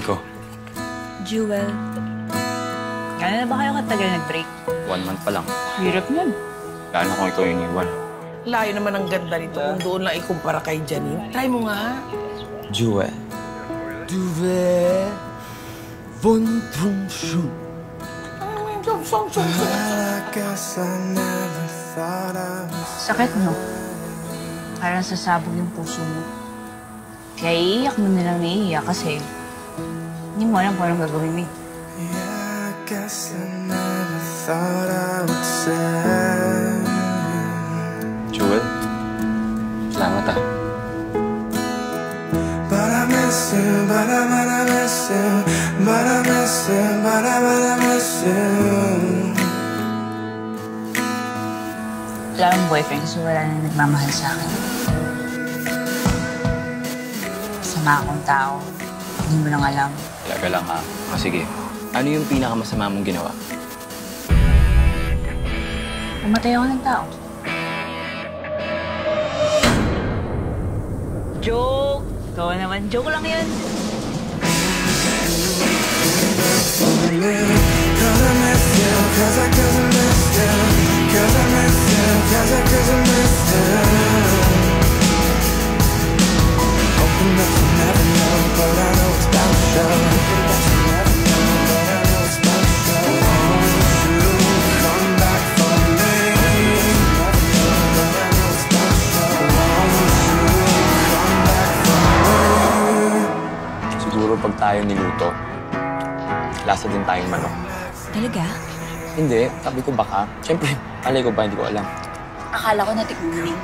Nico. Jewel. Gano'n na ba kayo katagal nag-break? 1 month pa lang. Hirap nun. Lalo kung ikaw yung iniwan. Layo naman ang ganda nito kung doon lang ikumpara kay Janine. Try mo nga. Jewel. Du wär wunderschön. Sakit, no? Parang sasabog yung puso mo. Kaya iiyak mo na lang naiiyak kasi hindi mo alam kung anong gagawin mo. Jewel. Salamat ah. But I miss you, but I miss you, but I miss you, but I miss you. Wala akong boyfriend, so wala na nagmamahal sa akin. Masama akong tao. Hindi mo lang alam. Talaga lang ha. Sige. Ano yung pinakamasama mong ginawa? Namatay ako ng tao. Joke! Ikaw naman. Joke lang yun. Siguro pag tayo niluto, lasa din tayong manok. Talaga? Hindi. Sabi ko baka. Siyempre, alay ko ba? Hindi ko alam. Akala ko natikman mo.